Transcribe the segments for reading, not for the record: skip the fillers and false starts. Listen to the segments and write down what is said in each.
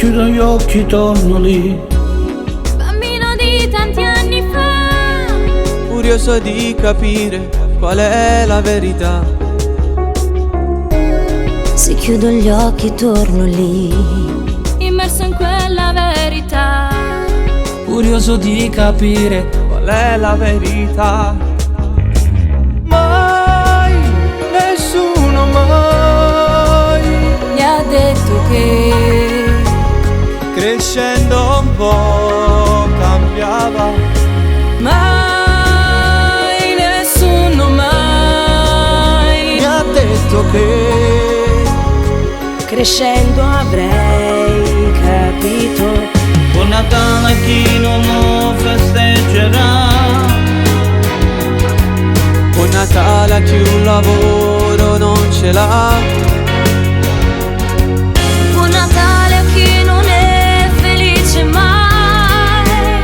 chiudo gli occhi torno lì. Bambino di tanti anni fa, curioso di capire qual è la verità. Se chiudo gli occhi torno lì, immerso in quella verità. Curioso di capire Qual è la verità? Mai, nessuno mai Mi ha detto che crescendo un po' cambiava. mai, nessuno mai Mi ha detto che crescendo avrei capito. Buon Natale a chi non lo festeggerà. buon Natale a chi un lavoro non ce l'ha. Buon Natale a chi non è felice mai.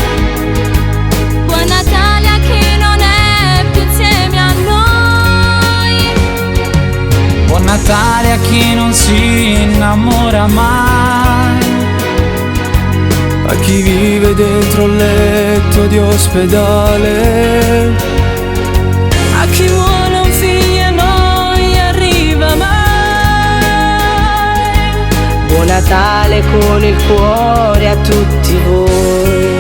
Buon Natale a chi non è più insieme a noi. Buon Natale a chi non si innamora mai. A chi vive dentro il letto di ospedale. A chi vuole un figlio e non gli arriva mai. Buon Natale con il cuore a tutti voi.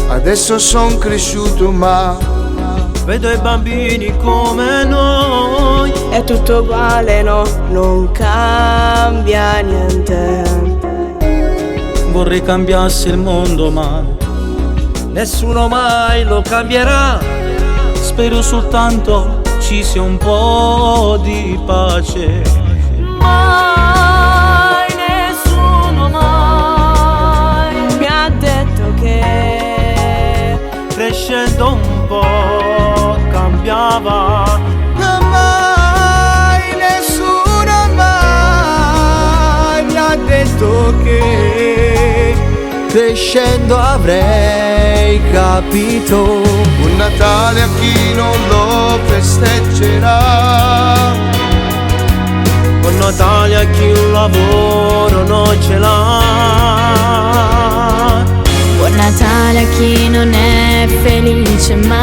Adesso son cresciuto ma Vedo i bambini come noi. È tutto uguale, no, non cambia niente. Vorrei cambiasse il mondo ma nessuno mai lo cambierà. Spero soltanto ci sia un po' di pace. Mai, nessuno mai Mi ha detto che Crescendo un po' cambiava. mai nessuno mai mi ha detto che Crescendo avrei capito. un Natale a chi non lo festeggerà. Buon Natale a chi un lavoro non ce l'ha. Buon Natale a chi non è felice mai.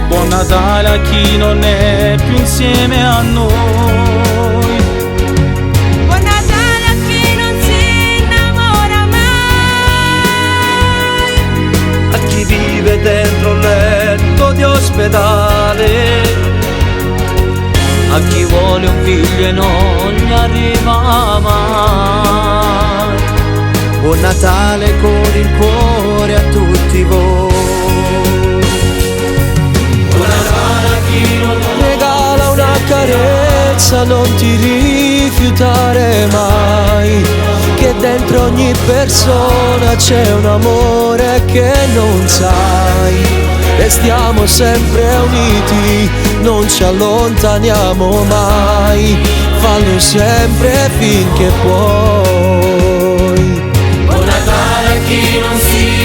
Buon Natale a chi non è più insieme a noi. Buon Natale a chi non si innamora mai. A chi vive dentro il letto di ospedale. A chi vuole un figlio e non gli arriva mai. Buon Natale con il cuore a tutti voi. Buon Natale a chi non lo Regala una carezza, non ti rifiutare mai. Che dentro ogni persona c'è un amore che non sai. Restiamo sempre uniti, non ci allontaniamo mai. Fallo sempre finché puoi. Buon Natale a chi non si